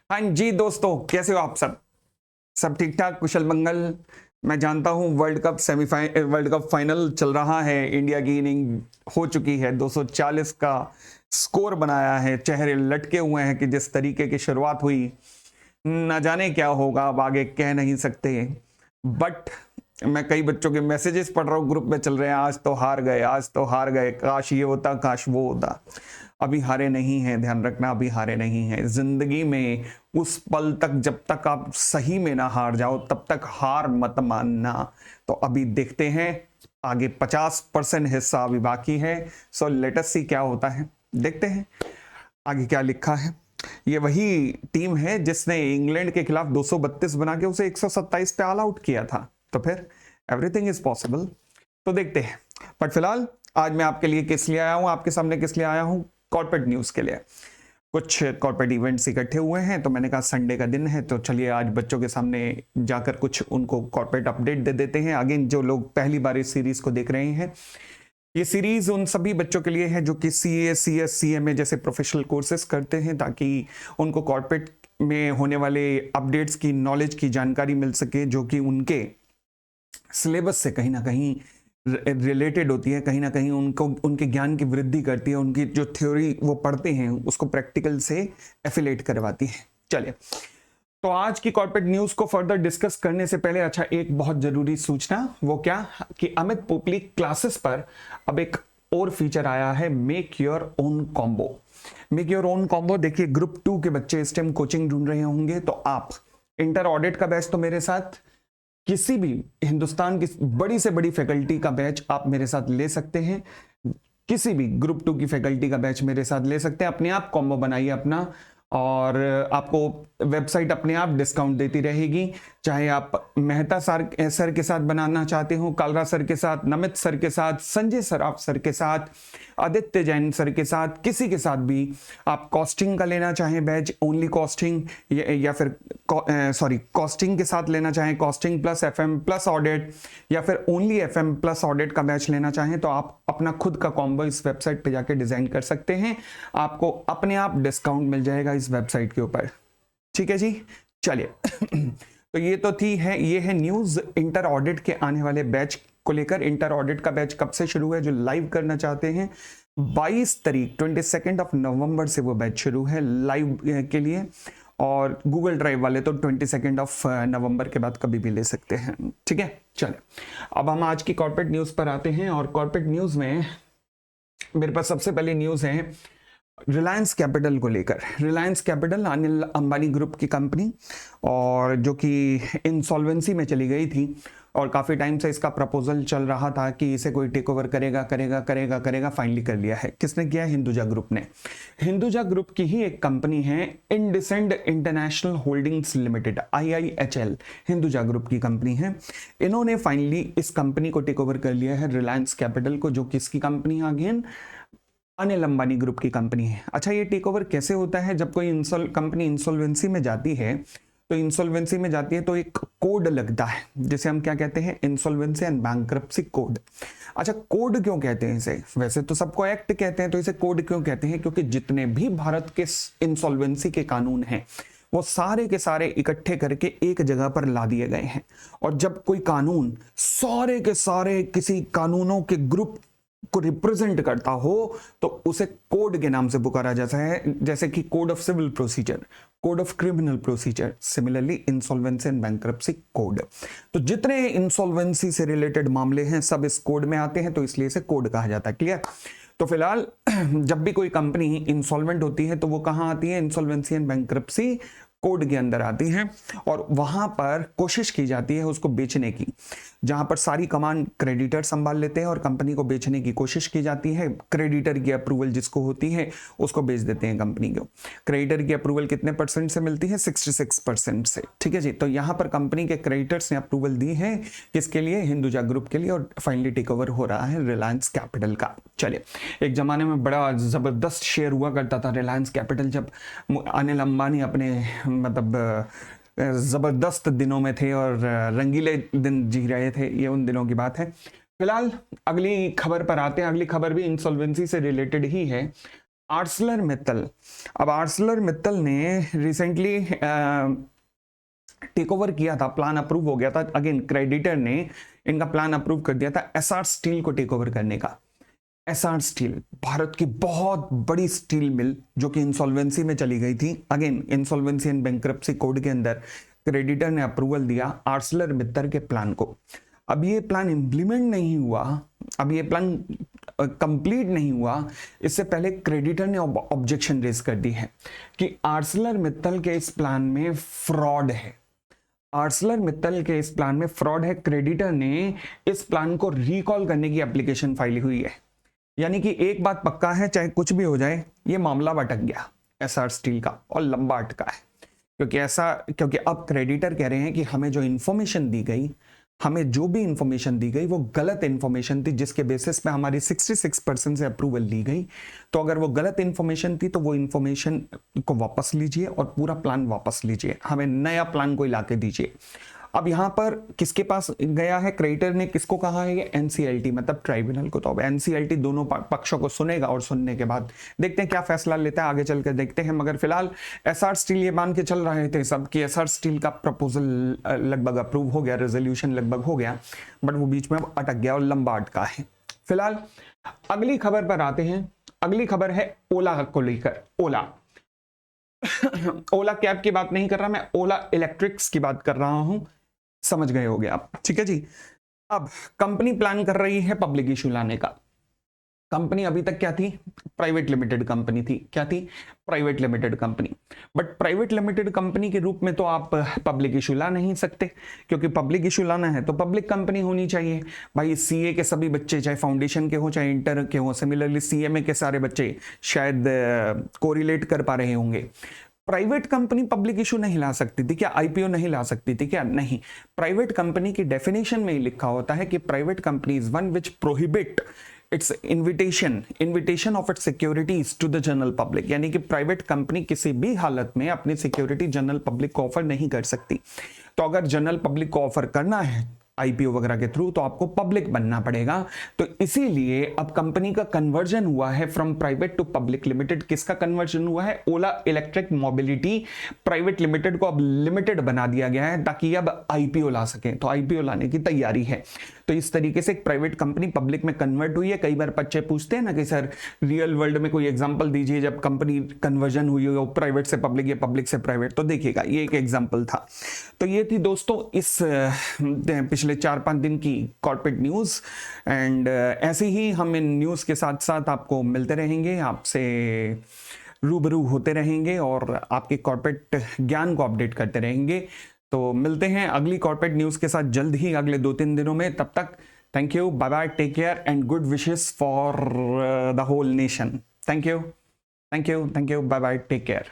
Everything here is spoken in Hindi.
हाँ जी दोस्तों, कैसे हो आप सब ठीक ठाक, कुशल मंगल। मैं जानता हूँ वर्ल्ड कप फाइनल चल रहा है। इंडिया की इनिंग हो चुकी है, 240 का स्कोर बनाया है, चेहरे लटके हुए हैं कि जिस तरीके की शुरुआत हुई न जाने क्या होगा, अब आगे कह नहीं सकते। बट मैं कई बच्चों के मैसेजेस पढ़ रहा हूँ, ग्रुप में चल रहे हैं, आज तो हार गए, आज तो हार गए, काश ये होता, काश वो होता। अभी हारे नहीं हैं, ध्यान रखना, अभी हारे नहीं हैं। जिंदगी में उस पल तक, जब तक आप सही में ना हार जाओ, तब तक हार मत मानना। तो अभी देखते हैं, आगे 50% हिस्सा अभी बाकी है। सो लेट अस सी क्या होता है, देखते हैं आगे क्या लिखा है। ये वही टीम है जिसने इंग्लैंड के खिलाफ 232 बना के उसे 127 पे ऑल आउट किया था। तो फिर एवरीथिंग इज पॉसिबल। तो देखते हैं। बट फिलहाल आज मैं आपके लिए किस लिए आया हूं, आपके सामने किस लिए आया हूं? कॉर्पोरेट न्यूज के लिए। कुछ कॉर्पोरेट इवेंट्स इकट्ठे हुए हैं, तो मैंने कहा संडे का दिन है, तो चलिए आज बच्चों के सामने जाकर कुछ उनको कॉर्पोरेट अपडेट दे देते हैं। अगेन, जो लोग पहली बार इस सीरीज को देख रहे हैं, ये सीरीज उन सभी बच्चों के लिए है जो कि सीए, सीएस, सीएमए जैसे प्रोफेशनल कोर्सेज करते हैं, ताकि उनको कॉर्पोरेट में होने वाले अपडेट्स की नॉलेज की जानकारी मिल सके, जो कि उनके सिलेबस से कहीं ना कहीं रिलेटेड होती है, कहीं ना कहीं उनको उनके ज्ञान की वृद्धि करती है, उनकी जो थ्योरी वो पढ़ते हैं उसको प्रैक्टिकल से एफिलेट करवाती है। चलिए, तो आज की कॉर्पोरेट न्यूज को फर्दर डिस्कस करने से पहले अच्छा, एक बहुत जरूरी सूचना, वो क्या कि अमित पोपली क्लासेस पर अब एक और फीचर आया है, make your own combo. Make your own combo, देखिए ग्रुप 2 के बच्चे इस टाइम कोचिंग ढूंढ रहे होंगे, तो आप इंटर ऑडिट का बैच तो मेरे साथ, किसी भी हिंदुस्तान की बड़ी से बड़ी फैकल्टी का बैच आप मेरे साथ ले सकते हैं। किसी भी ग्रुप 2 की फैकल्टी का बैच मेरे साथ ले सकते हैं। अपने आप कॉम्बो बनाइए अपना, और आपको वेबसाइट अपने आप डिस्काउंट देती रहेगी। चाहे आप मेहता सर के साथ बनाना चाहते हो, कालरा सर के साथ, नमित सर के साथ, संजय सराफ सर के साथ, आदित्य जैन सर के साथ, किसी के साथ भी आप कॉस्टिंग का लेना चाहें बैच, ओनली कॉस्टिंग, या फिर कॉस्टिंग के साथ लेना चाहें, costing plus FM plus audit, या फिर ओनली एफएम प्लस ऑडिट का बैच लेना चाहें, तो आप अपना खुद का कॉम्बो इस वेबसाइट पे जाके डिजाइन कर सकते हैं। आपको अपने आप डिस्काउंट मिल जाएगा इस वेबसाइट के ऊपर। ठीक है जी, चलिए। तो ये है न्यूज इंटर ऑडिट के आने वाले बैच को लेकर। इंटर ऑडिट का बैच कब से शुरू है? जो लाइव करना चाहते हैं, 22 तारीख 22 ऑफ नवंबर से वो बैच शुरू है लाइव के लिए। और गूगल ड्राइव वाले तो 22 ऑफ नवंबर के बाद कभी भी ले सकते हैं। ठीक है, चले अब हम आज की कॉर्पोरेट न्यूज पर आते हैं। और कॉर्पोरेट न्यूज में मेरे पास सबसे पहले न्यूज है रिलायंस कैपिटल को लेकर। रिलायंस कैपिटल अनिल अंबानी ग्रुप की कंपनी, और जो कि इंसॉल्वेंसी में चली गई थी, और काफ़ी टाइम से इसका प्रपोजल चल रहा था कि इसे कोई टेक ओवर करेगा। फाइनली कर लिया है। किसने किया? हिंदुजा ग्रुप ने। हिंदुजा ग्रुप की ही एक कंपनी है, IndusInd international holdings limited, IIHL, Hinduja group की कंपनी है। इन्होंने फाइनली इस कंपनी को टेक ओवर कर लिया है, रिलायंस कैपिटल को, जो किसकी कंपनी है? अगेन अनिल अंबानी ग्रुप की कंपनी है। अच्छा, ये टेक ओवर कैसे होता है? जब कोई कंपनी इंसॉल्वेंसी में जाती है, तो इंसॉल्वेंसी में जाती है तो एक कोड लगता है, जिसे हम क्या कहते हैं? Insolvency and bankruptcy code. अच्छा, कोड क्यों कहते हैं इसे? वैसे तो सबको एक्ट कहते हैं, तो इसे कोड क्यों कहते हैं? क्योंकि जितने भी भारत के इंसॉल्वेंसी के कानून हैं, वो सारे के सारे इकट्ठे करके एक जगह पर ला दिए गए हैं। और जब कोई कानून सारे के सारे किसी कानूनों के ग्रुप को रिप्रेजेंट करता हो, तो उसे कोड के नाम से पुकारा जाता है। जैसे कि code of civil procedure, code of criminal procedure, similarly insolvency and bankruptcy code. तो जितने इंसॉल्वेंसी से रिलेटेड मामले हैं, सब इस कोड में आते हैं, तो इसलिए इसे कोड कहा जाता है। क्लियर? तो फिलहाल जब भी कोई कंपनी इंसॉल्वेंट होती है, तो वो कहां आती है? इंसॉल्वेंसी एंड बैंक्रप्सी कोड के अंदर आती है, और वहां पर कोशिश की जाती है उसको बेचने की, जहां पर सारी कमान क्रेडिटर संभाल लेते हैं और कंपनी को बेचने की कोशिश की जाती है। क्रेडिटर की अप्रूवल जिसको होती है, उसको बेच देते हैं कंपनी को। क्रेडिटर की अप्रूवल कितने परसेंट से मिलती है? 66% से। ठीक है जी, तो यहां पर कंपनी के क्रेडिटर्स ने अप्रूवल दी है, किसके लिए? हिंदुजा ग्रुप के लिए, और फाइनली टेक ओवर हो रहा है रिलायंस कैपिटल का। चलिए, एक जमाने में बड़ा जबरदस्त शेयर हुआ करता था रिलायंस कैपिटल, जब अनिल अंबानी अपने मतलब जबरदस्त दिनों में थे और रंगीले दिन जी रहे थे। ये उन दिनों की बात है। फिलहाल अगली खबर पर आते हैं। अगली खबर भी इंसॉल्वेंसी से रिलेटेड ही है। आर्सलर मित्तल, अब आर्सलर मित्तल ने रिसेंटली टेक ओवर किया था, प्लान अप्रूव हो गया था, अगेन क्रेडिटर ने इनका प्लान अप्रूव कर दिया था एसआर स्टील को टेक ओवर करने का। एसआर स्टील भारत की बहुत बड़ी स्टील मिल जो कि इंसॉल्वेंसी में चली गई थी, again insolvency and bankruptcy code के अंदर क्रेडिटर ने अप्रूवल दिया आर्सलर मित्तल के प्लान को। अब ये प्लान इंप्लीमेंट नहीं हुआ, अब ये प्लान कंप्लीट नहीं हुआ, इससे पहले क्रेडिटर ने ऑब्जेक्शन रेज कर दी है कि आर्सलर मित्तल के इस प्लान में फ्रॉड है, आर्सलर मित्तल के इस प्लान में फ्रॉड है। क्रेडिटर ने इस प्लान को रिकॉल करने की एप्लीकेशन फाइल हुई है। यानी कि एक बात पक्का है, चाहे कुछ भी हो जाए, ये मामला भटक गया एसआर स्टील का और लंबा अटका है, क्योंकि अब क्रेडिटर कह रहे हैं कि हमें जो इंफॉर्मेशन दी गई, हमें जो भी इंफॉर्मेशन दी गई वो गलत इंफॉर्मेशन थी, जिसके बेसिस पे हमारी 66% से अप्रूवल ली गई। तो अगर वो गलत इंफॉर्मेशन थी तो वो इंफॉर्मेशन को वापस लीजिए और पूरा प्लान वापस लीजिए, हमें नया प्लान कोई लाके दीजिए। अब यहां पर किसके पास गया है, क्रेडिटर ने किसको कहा है, ये एनसीएलटी मतलब ट्राइब्यूनल को। तो अब एनसीएलटी दोनों पक्षों को सुनेगा और सुनने के बाद देखते हैं क्या फैसला लेता है, आगे चलकर देखते हैं। मगर फिलहाल एसआर स्टील ये मान के चल रहे थे सब कि एसआर स्टील का प्रपोजल लगभग अप्रूव हो गया, रेजोल्यूशन लगभग हो गया, बट वो बीच में अटक गया और लंबा अटका है। फिलहाल अगली खबर पर आते हैं। अगली खबर है ओला को लेकर। ओला ओला कैब की बात नहीं कर रहा मैं, ओला इलेक्ट्रिक्स की बात कर रहा हूं, समझ गए होगे आप, ठीक है जी। अब कंपनी प्लान कर रही है पब्लिक इशू लाने का। कंपनी अभी तक क्या थी, प्राइवेट लिमिटेड कंपनी थी। क्या थी, private limited company. But private limited company के रूप में तो आप पब्लिक इशू ला नहीं सकते, क्योंकि पब्लिक इशू लाना है तो पब्लिक कंपनी होनी चाहिए। भाई सीए के सभी बच्चे, चाहे फाउंडेशन के हो चाहे इंटर के हो, सिमिलरली सीएमए के सारे बच्चे शायद कोरिलेट कर पा रहे होंगे। प्राइवेट कंपनी पब्लिक इशू नहीं ला सकती थी क्या, आईपीओ नहीं ला सकती थी क्या, नहीं। प्राइवेट कंपनी की डेफिनेशन में ही लिखा होता है कि private company is one which prohibit its invitation of its securities to the general public. यानी कि प्राइवेट कंपनी किसी भी हालत में अपनी सिक्योरिटी जनरल पब्लिक को ऑफर नहीं कर सकती। तो अगर जनरल पब्लिक को ऑफर करना है आईपीओ वगैरह के थ्रू तो आपको पब्लिक बनना पड़ेगा। तो इसीलिए अब कंपनी का कन्वर्जन हुआ है from private to public limited. किसका कन्वर्जन हुआ है, Ola electric mobility private limited को अब लिमिटेड बना दिया गया है ताकि अब आईपीओ ला सके। तो आईपीओ लाने की तैयारी है। तो इस तरीके से एक प्राइवेट कंपनी पब्लिक में कन्वर्ट हुई है। कई बार बच्चे पूछते हैं ना कि सर रियल वर्ल्ड में कोई एग्जांपल दीजिए जब कंपनी कन्वर्जन हुई हो प्राइवेट से पब्लिक या पब्लिक से प्राइवेट। तो देखिएगा ये एक एग्जांपल था। तो ये थी दोस्तों इस पिछले 4-5 दिन की कॉर्पोरेट न्यूज। एंड ऐसे ही हम इन न्यूज के साथ साथ आपको मिलते रहेंगे, आपसे रूबरू होते रहेंगे और आपके कॉर्पोरेट ज्ञान को अपडेट करते रहेंगे। तो मिलते हैं अगली कॉर्पोरेट न्यूज के साथ जल्द ही अगले 2-3 दिनों में। तब तक thank you, bye bye, take care and good wishes for the whole nation. Thank you, bye bye, take care.